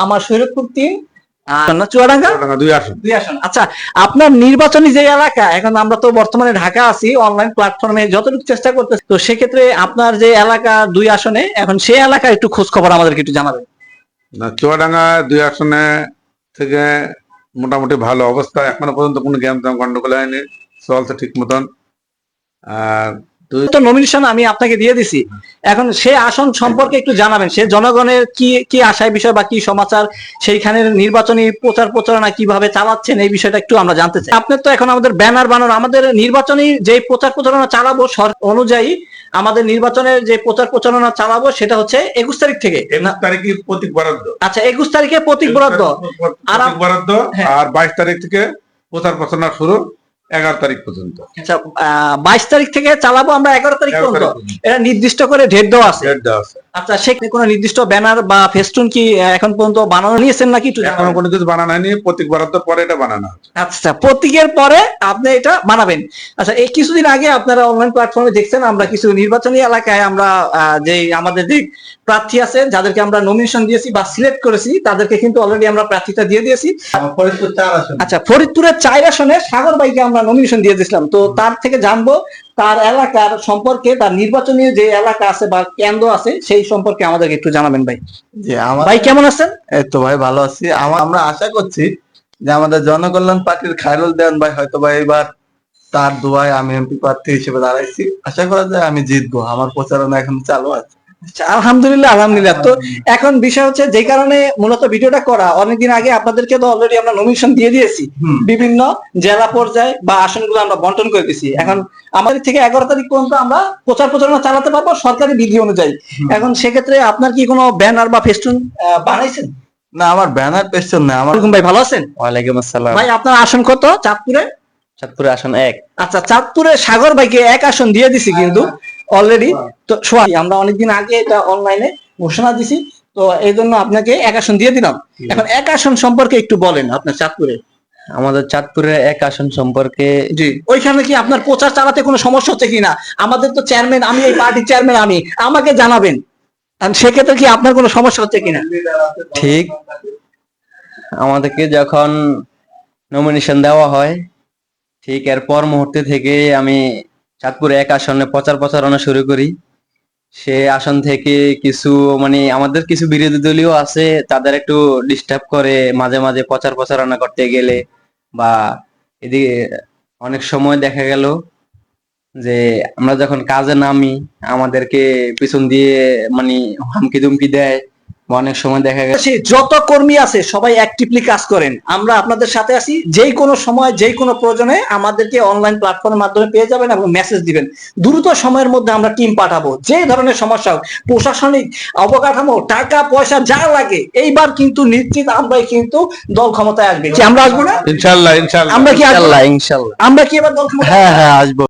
আমার শরীয়তপুর 3 চুয়াডাঙ্গা 2 আসন। আচ্ছা, আপনার নির্বাচনী যে এলাকা, এখন আমরা তো বর্তমানে ঢাকা আছি, অনলাইন প্ল্যাটফর্মে যতটুকু চেষ্টা করতেছি, তো সেক্ষেত্রে আপনার যে এলাকা 2 আসনে, এখন সেই এলাকার একটু খোঁজ খবর আমাদেরকে একটু জানাবেন। না, চুয়াডাঙ্গা 2 আসনে থেকে মোটামুটি ভালো অবস্থা, এখনো পর্যন্ত কোনো গ্যামজাম গন্ডগোল হয়নি, চলছে ঠিক মতন। আর তো নমিনেশন আমি আপনাকে দিয়ে দিছি, এখন সে আসন সম্পর্কে একটু জানাবেন, সে জনগণের কি কি আশায় বিষয় বা কি সমাচার, সেইখানের নির্বাচনী প্রচার প্রচারণা কিভাবে চালাচ্ছেন, এই বিষয়টা একটু আমরা জানতে চাই। আপনার তো এখন আমাদের ব্যানার বানানো, আমাদের নির্বাচনী যে প্রচার প্রচারণা চালাবো অনুযায়ী, আমাদের নির্বাচনের যে প্রচার প্রচারণা চালাবো সেটা হচ্ছে 21 তারিখ থেকে। 21 তারিখে প্রতীক বরাদ্দ। আচ্ছা, 21 তারিখে প্রতীক বরাদ্দ আর 22 তারিখ থেকে প্রচার প্রচারণা শুরু 11 তারিখ পর্যন্ত। আচ্ছা, 22 তারিখ থেকে চালাবো আমরা 11 তারিখ পর্যন্ত, এটা নির্দিষ্ট করে ডেট দেওয়া আছে। আচ্ছা, সেখানে কোনো নির্দিষ্ট ব্যানার বা ফেস্টুন কি এখন পর্যন্ত বানানো নিয়েছেন নাকি? এখনো কোনো কিছু বানানো হয়নি, প্রতীক বরাদ্দ পরে এটা বানানো হবে। আচ্ছা, প্রতীকের পরে আপনি এটা বানাবেন। আচ্ছা, এই কিছুদিন আগে আপনারা অনলাইন প্ল্যাটফর্মে দেখছেন, আমরা কিছু নির্বাচনী এলাকায় আমরা যে আমাদের যে প্রার্থী আছে, যাদেরকে আমরা নমিনেশন দিয়েছি বা সিলেক্ট করেছি, তাদেরকে কিন্তু অলরেডি আমরা প্রার্থীতা দিয়ে দিয়েছি। ফরিদপুর 4 আসন। আচ্ছা, ফরিদপুরের 4 আসনে সাগর ভাইকে আমরা নমিনেশন দিয়ে দিয়েছিলাম, তো তার থেকে জানবো তার এলাকার সম্পর্কে, তার নির্বাচনী যে এলাকা আছে বা কেন্দ্র আছে সেই সম্পর্কে আমাদেরকে একটু জানাবেন ভাই। জি, আমার ভাই কেমন আছেন? এই তো ভাই ভালো আছি। আমরা আশা করছি যে আমাদের জনকল্যাণ পার্টির খায়রুল দেওয়ান ভাই হয়তো বা এবার তার দোয়ায় আমি এমপি প্রার্থী হিসেবে দাঁড়াইছি। আশা করা যায় আমি জিতবো, আমার প্রচারণা এখন চালু আছে। আলহামদুলিল্লাহ, আলহামদুলিল্লাহ। তো এখন বিষয় হচ্ছে, যে কারণে মূলত ভিডিওটা করা, অনেকদিন আগে আপনাদেরকে তো অলরেডি আমরা নমিনেশন দিয়ে দিয়েছি, বিভিন্ন জেলা পর্যায়ে বা আসনগুলো আমরা বন্টন করে দিয়েছি। এখন আমাদের থেকে 11 তারিখ পর্যন্ত আমরা প্রচার প্রচারণা চালাতে পারবো সরকারি বিধি অনুযায়ী। এখন সেক্ষেত্রে আপনার কি কোনো ব্যানার বা ফেস্টুন বানাইছেন? না, আমার ব্যানার পেছন না। আমার ভাই ভালো আছেন? ওয়ালাইকুম আসসালাম। ভাই আপনার আসন কত চাঁদপুরে? চাঁদপুরে আসন 1। আচ্ছা, চাঁদপুরে সাগর ভাইকে 1 আসন দিয়ে দিছি কিন্তু অলরেডি। তো আমরা অনেকদিন আগে এটা অনলাইনে ঘোষণা দিছি, তো এই জন্য আপনাকে 1 আসন দিয়ে দিলাম। এখন 1 আসন সম্পর্কে একটু বলেন আপনার চাঁদপুরে। আমাদের চাঁদপুরের 1 আসন সম্পর্কে, জি, ওইখানে কি আপনার প্রচার চালাতে কোনো সমস্যা হচ্ছে কিনা? আমাদের তো চেয়ারম্যান আমি, এই পার্টির চেয়ারম্যান আমি, আমাকে জানাবেন সেক্ষেত্রে কি আপনার কোনো সমস্যা হচ্ছে কিনা। ঠিক আমাদেরকে যখন নমিনেশন দেওয়া হয়, ঠিক এরপর মুহূর্তে থেকে আমি চাঁদপুরে 1 আসনে প্রচার প্রচারণা শুরু করি। সে আসন থেকে কিছু আমাদের কিছু বিরোধী দলীয় আছে, তাদের একটু ডিস্টার্ব করে মাঝে মাঝে প্রচার প্রচারণা করতে গেলে, বা এদিকে অনেক সময় দেখা গেল যে আমরা যখন কাজে নামি আমাদেরকে পিছন দিয়ে হুমকি দুমকি দেয়, বা অনেক সময় দেখা গেছে যত কর্মী আছে সবাই অ্যাক্টিভলি কাজ করেন, আমরা আপনাদের সাথে আছি। যেই কোনো সময় যেই কোনো প্রয়োজনে আমাদেরকে অনলাইন প্ল্যাটফর্মের মাধ্যমে পেয়ে যাবেন এবং মেসেজ দিবেন। দ্রুত সময়ের মধ্যে আমরা টিম পাঠাবো। যে ধরনের সমস্যা হোক, প্রশাসনিক অবকাঠামো, টাকা পয়সা যা লাগে, এইবার কিন্তু নিশ্চিত আমরাই কিন্তু দল ক্ষমতায় আসবে। কি আমরা আসবো না? ইনশাআল্লাহ, ইনশাআল্লাহ। আমরা কি আসবো? ইনশাল্লাহ। আমরা কি এবার দল ক্ষমতায়? হ্যাঁ হ্যাঁ, আসবো।